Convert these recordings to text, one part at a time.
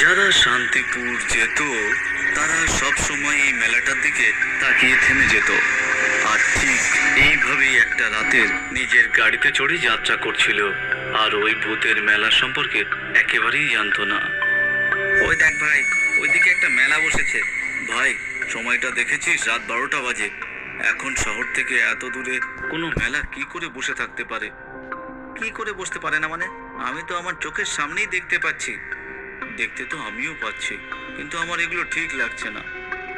যারা শান্তিপুর যেত তারা সব সময় এই মেলাটার দিকে তাকিয়ে থেমে যেত। আর ঠিক এইভাবেই একটা রাতের নিজের গাড়িতে চড়ে যাত্রা করছিল, আর ওই ভূতের মেলা সম্পর্কে একেবারেই জানতো না। ওই দেখ ভাই, ওইদিকে একটা মেলা বসেছে। ভাই, সময়টা দেখেছিস? রাত 12টা বাজে। এখন শহর থেকে এত দূরে কোনো মেলা কি করে বসে থাকতে পারে? কি করে বসতে পারে না মানে? আমি তো আমার চোখের সামনেই দেখতে পাচ্ছি। দেখতে তো আমিও পাচ্ছি, কিন্তু আমার এগুলো ঠিক লাগছে না।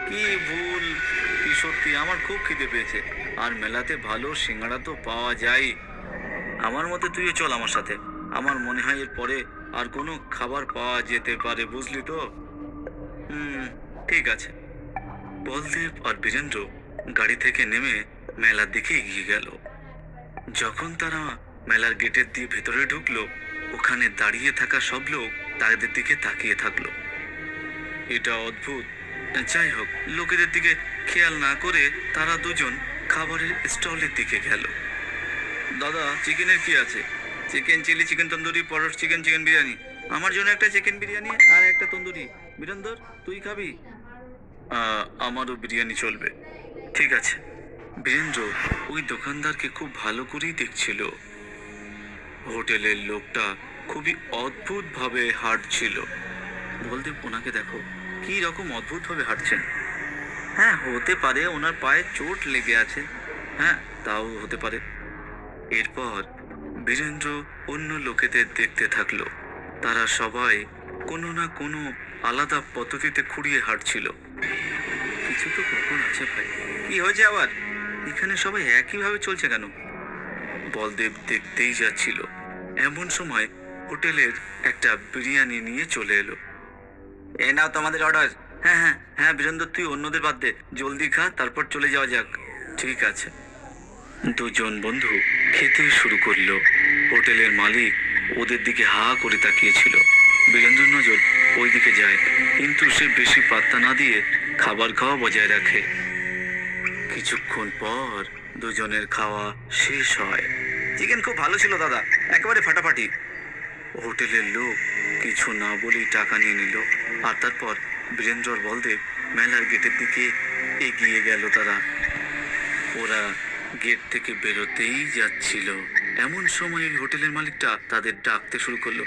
কি ভুল, কি সত্যি, আমার খুব খিদে পেয়েছে। আর মেলাতে ভালো সিঙ্গাড়া তো পাওয়া যায়। আমার মতে তুইও চল আমার সাথে। আমার মনে হয় এর পরে আর কোনো খাবার পাওয়া যেতে পারে, বুঝলি তো? ঠিক আছে। বলদেব আর বীরেন্দ্র গাড়ি থেকে নেমে মেলার দিকে এগিয়ে গেল। যখন তারা মেলার গেটের দিয়ে ভেতরে ঢুকলো, ওখানে দাঁড়িয়ে থাকা সব লোক তাদের দিকে তাকিয়ে থাকলো। এটা অদ্ভুত। যাই হোক, লোকেদের দিকে খেয়াল না করে তারা দুজন খাবারের স্টলের দিকে গেল। দাদা, চিকেনের কি আছে? চিকেন চিলি, চিকেন তন্দুরি, পরোটা চিকেন, চিকেন বিরিয়ানি। আমার জন্য একটা চিকেন বিরিয়ানি আর একটা তন্দুরি। বীরেন্দর, তুই খাবি? আমারও বিরিয়ানি চলবে। ঠিক আছে। বীরেন্দ্র ওই দোকানদারকে খুব ভালো করেই দেখছিল। হোটেলের লোকটা খুবই অদ্ভুত ভাবে হাঁটছিল। বলদেব, ওনাকে দেখো, কি রকম অদ্ভুত ভাবে হাঁটছেন। হ্যাঁ, হতে পারে ওনার পায়ে চোট লেগে আছে। হ্যাঁ, তাও হতে পারে। এরপর বীরেন্দ্র অন্য লোকেদের দেখতে থাকলো। তারা সবাই কোনো না কোনো আলাদা পদ্ধতিতে খুঁড়িয়ে হাঁটছিল। কিছু তো কখন আছে ভাই। কি হয়েছে আবার? এখানে সবাই একইভাবে চলছে কেন? বলদেব দেখতেই যাচ্ছিল। এমন সময় হোটেলের একটা বিরিয়ানি নিয়ে চলে এলো। এ নাও তোমাদের অর্ডার। হ্যাঁ হ্যাঁ হ্যাঁ, বীরেন্দ্র তুই অন্যদের বাদ দে, জলদি খা, তারপর চলে যাওয়া যাক। ঠিক আছে। দুজন বন্ধু খেতে শুরু করলো। হোটেলের মালিক ওদের দিকে হা করে তাকিয়েছিল। বীরেন্দ্র নজর ওই দিকে যায়, কিন্তু সে বেশি পাত্তা না দিয়ে খাবার খাওয়া বজায় রাখে। কিছুক্ষণ পর দুজনের খাওয়া শেষ হয়। চিকেন খুব ভালো ছিল দাদা, একেবারে ফাটাফাটি। হোটেলের লোক কিছু না বলেই টাকা নিয়ে নিল। আর তারপর বীরেন্দ্র আর বলদেব মেলার গেটের দিকে এগিয়ে গেল। তারা ওরা গেট থেকে বেরোতেই যাচ্ছিল, এমন সময় ওই হোটেলের মালিকটা তাদের ডাকতে শুরু করলো।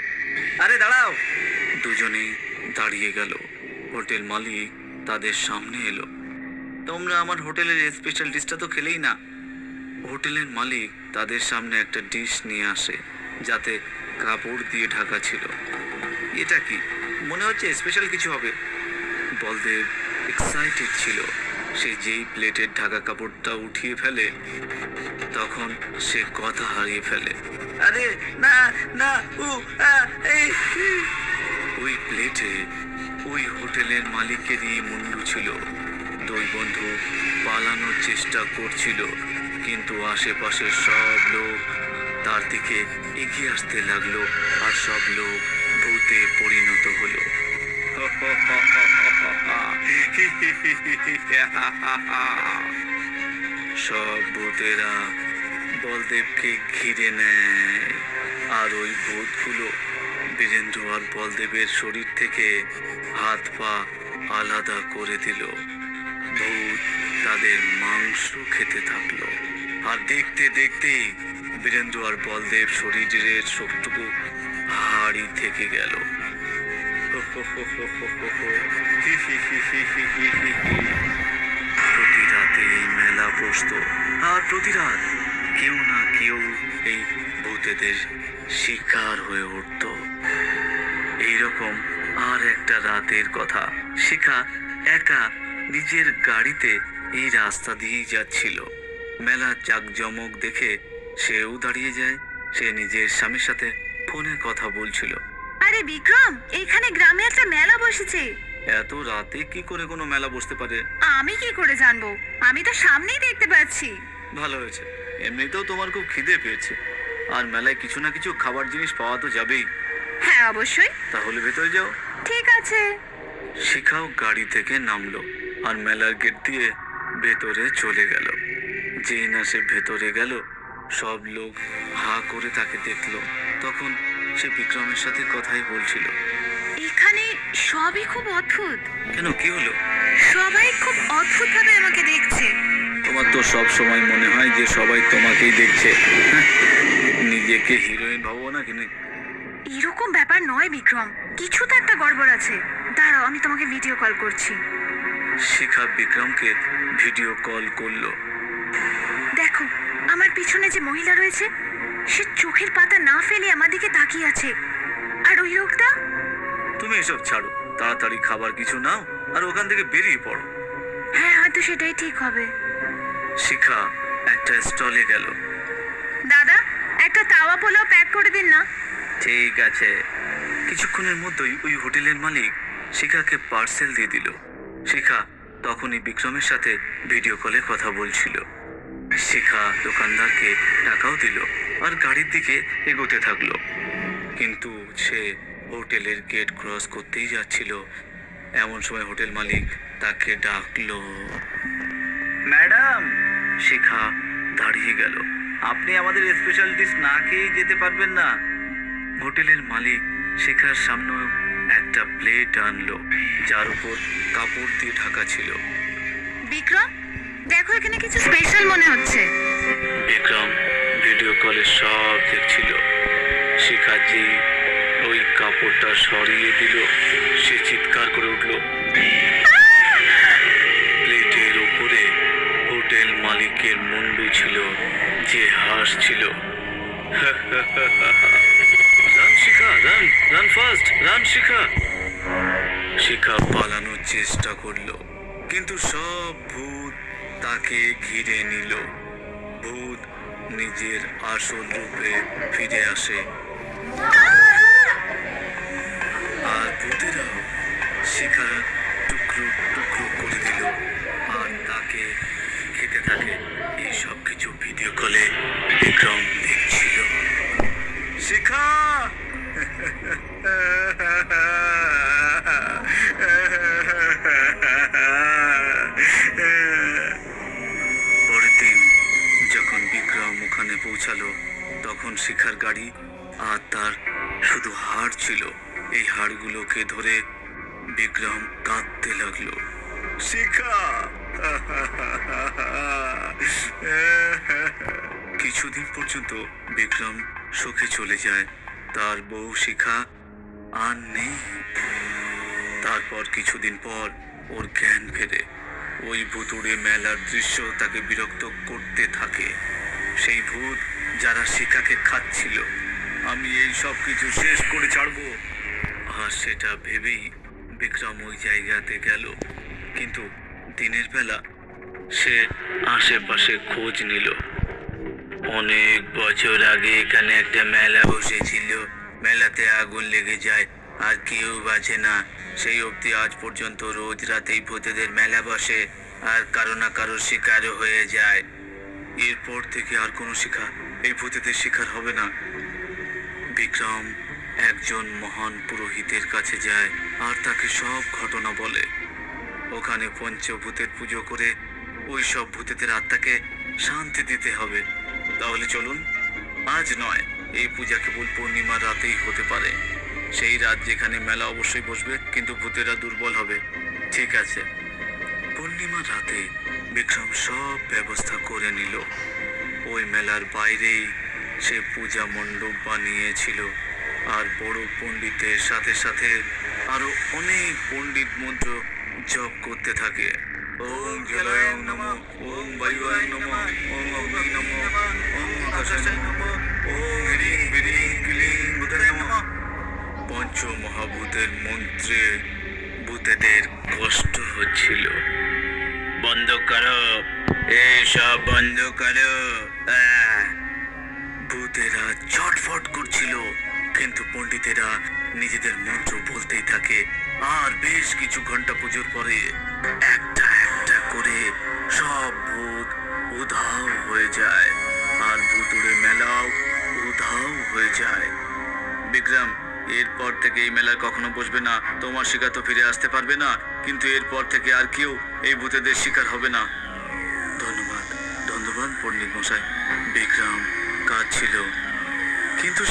আরে দাঁড়াও! দুজনেই দাঁড়িয়ে গেল। হোটেল মালিক তাদের সামনে এলো। তোমরা আমার হোটেলের স্পেশাল ডিশটা তো খেলেই না। হোটেলের মালিক তাদের সামনে একটা ডিশ নিয়ে আসে, যাতে কাপড় দিয়ে ঢাকা ছিল। এটা কি? মনে হচ্ছে স্পেশাল কিছু হবে। বলদেব এক্সাইটেড ছিল। সে যেই প্লেটের ঢাকা কাপড়টা উঠিয়ে ফেলে, তখন সে কথা হারিয়ে ফেলে। আরে না না, ওই প্লেটে ওই হোটেলের মালিকেরই মুন্ডু ছিল। দুই বন্ধু পালানোর চেষ্টা করছিল, কিন্তু আশেপাশের সব লোক তার দিকে এগিয়ে আসতে লাগলো, আর সব লোক ভূতে পরিণত হলো। সব ভূতেরা বলদেবকে ঘিরে নেয়, আর ওই ভূতগুলো বীরেন্দ্র আর বলদেবের শরীর থেকে হাত পা আলাদা করে দিল। ভূত তাদের মাংস খেতে থাকলো, আর দেখতে দেখতেই বীরেন্দ্র আর বলদেব শরীরের সবটুকু হাড়ি থেকে গেল। প্রতি রাতে এই মেলা বসতো, আর প্রতি রাত কেউ না কেউ এই ভূতেদের শিকার হয়ে উঠত। এইরকম আর একটা রাতের কথা। শিখা একা নিজের গাড়িতে এই রাস্তা দিয়েই যাচ্ছিল। মেলা জাঁকজমক দেখে সেও দাঁড়িয়ে যায়। সে নিজের স্বামীর সাথে ফোনে কথা বলছিল। আরে বিক্রম, এইখানে গ্রামে একটা মেলা বসেছে। এত রাতে কি করে কোনো মেলা বসতে পারে? আমি কি করে জানবো? আমি তো সামনেই দেখতে পাচ্ছি। ভালো হয়েছে, এমনিতেও তোমার খুব খিদে পেয়েছে, আর মেলায় কিছু না কিছু খাবার জিনিস পাওয়া তো যাবেই। হ্যাঁ, অবশ্যই। তাহলে ভেতরে যাও। ঠিক আছে। শিখাও গাড়ি থেকে নামলো, আর মেলার গেট দিয়ে ভেতরে চলে গেল। যেই না সে ভেতরে গেল, সব লোক হা করে তাকে দেখলো। তখন সে বিক্রমের সাথে কথাই বলছিল। এখানে সবই খুব অদ্ভুত। কেন, কি হলো? সবাই খুব অদ্ভুত ভাবে আমাকে দেখছে। তোমার তো সব সময় মনে হয় যে সবাই তোমাকেই দেখছে। নিজেকে হিরোইন ভাবো না কিনে। এরকম ব্যাপার নয় বিক্রম, কিছু তো একটা গড়বড় আছে। দাঁড়াও, আমি তোমাকে ভিডিও কল করছি। শিখা বিক্রমকে ভিডিও কল করলো। দেখো, আমার পিছনে যে মহিলা রয়েছে, সে চোখের পাতা না ফেলে আমার দিকে তাকিয়ে আছে। আর ওই লোকটা? তুমি এসব ছাড়ো, তাড়াতাড়ি খাবার কিছু নাও আর ওখান থেকে বেরিয়ে পড়ো। হ্যাঁ, হয়তো সেটাই ঠিক হবে। শিখা একটা স্টলে গেল। দাদা, একটা তাওয়া পোলাও প্যাক করে দিন না। ঠিক আছে। কিছুক্ষণের মধ্যেই ওই হোটেলের মালিক শিখাকে পার্সেল দিয়ে দিল। শিখা তখনই বিক্রমের সাথে ভিডিও কলে কথা বলছিল। শিখা দোকানদারকে টাকাও দিল আর গাড়ির দিকে এগোতে থাকলো। কিন্তু সে হোটেলের গেট ক্রস করতেই যাচ্ছিল, এমন সময় হোটেল মালিক তাকে ডাকলো। ম্যাডাম! শিখা দাঁড়িয়ে গেল। আপনি আমাদের স্পেশাল ডিশ না খেয়ে যেতে পারবেন না। হোটেলের মালিক শিখার সামনে একটা প্লেট আনলো, যার উপর কাপড় দিয়ে ঢাকা ছিল। বিক্রম, দেখো এখানে কিছু স্পেশাল মনে হচ্ছে। বিক্রম ভিডিও কলে সব দেখছিল। শিখা যে ওই কাপড়টা সরিয়ে দিল, সে চিৎকার করে উঠল। প্লেটের উপরে হোটেল মালিকের মুন্ডু ছিল, যে হাসছিল। রান শিখা, রান, রান ফাস্ট, রান শিখা! শিখা পালানোর চেষ্টা করলো, কিন্তু সব ভূত তাকে ঘিরে নিল। ভূত নিজের আসল রূপে ফিরে আসে, আর ভূতেরা শিখা টুকরো টুকরো করে দিল আর তাকে খেতে থাকে। এই সব কিছু ভিডিও কলে বিক্রম দেখছিল। শিখা! পরের দিন যখন বিক্রম ওখানে পৌঁছালো, তখন শিখার গাড়ি আর তার শুধু হাড় ছিল। এই হাড়গুলোকে ধরে বিক্রম কাঁদতে লাগলো। শিখা! কিছুদিন পর্যন্ত বিক্রম সুখে চলে যায়। তার বউ শিখা আর নেই। তারপর কিছুদিন পর ওর জ্ঞান ফেরে। ওই ভুতুড়ে মেলার দৃশ্য তাকে বিরক্ত করতে থাকে। সেই ভূত যারা শিখাকে খাচ্ছিল, আমি এই সব কিছু শেষ করে ছাড়বো। আর সেটা ভেবেই বিক্রম ওই জায়গাতে গেল। কিন্তু দিনের বেলা সে আশেপাশে খোঁজ নিল। অনেক বছর আগে এখানে একটা মেলা বসেছিল। মেলাতে আগুন লেগে যায় আর কেউ বাঁচে না। সেই অবধি আজ পর্যন্ত রোজ রাতেই ভূতেদের মেলা বসে, আর কারো না কারো শিকারও হয়ে যায়। এরপর থেকে আর কোনো শিকার এই ভূতেদের শিকার হবে না। বিক্রম একজন মহান পুরোহিতের কাছে যায় আর তাকে সব ঘটনা বলে। ওখানে পঞ্চভূতের পুজো করে ওই সব ভূতেদের আত্মাকে শান্তি দিতে হবে। তাহলে চলুন, আজ নয়, এই পূজা কেবল পূর্ণিমার রাতেই হতে পারে। সেই রাত যেখানে মেলা অবশ্যই বসবে, কিন্তু ভূতেরা দুর্বল হবে। ঠিক আছে। পূর্ণিমার রাতে বিক্রম সব ব্যবস্থা করে নিল। ওই মেলার বাইরেই সে পূজা মণ্ডপ বানিয়েছিল, আর বড় পণ্ডিতের সাথে সাথে আরো অনেক পণ্ডিত মন্ত্র জপ করতে থাকে। ওম জলায় নমঃ, ওম বায়ুয় নমঃ, ওম অগ্নি নমঃ, ওম আকাশায় নমঃ, ওম হ্রিং বিরিং ক্লিং বুধে নমঃ। পঞ্চ মহাভূতের মন্ত্রে ভূতেদের কষ্ট হচ্ছিল। বন্ধ করো, এসব বন্ধ করো। ভূতেরা ছটফট করছিল, কিন্তু পণ্ডিতেরা নিজেদের মন্ত্র বলতেই থাকে। আর বেশ কিছু ঘন্টা পুজোর পরে একটা একটা করে সব ভূত উধাও হয়ে যায়, আর ভুতুড়ে মেলাও উধাও হয়ে যায়। বিক্রম, এরপর থেকে এই মেলায় কখনো বসবে না। তোমার শিকার তো ফিরে আসতে পারবে না, কিন্তু এরপর থেকে আর কেউ এই ভূতেদের শিকার হবে না। ধন্যবাদ, ধন্যবাদ পণ্ডিত মশাই। বিক্রম কাঁদছিল, কিন্তু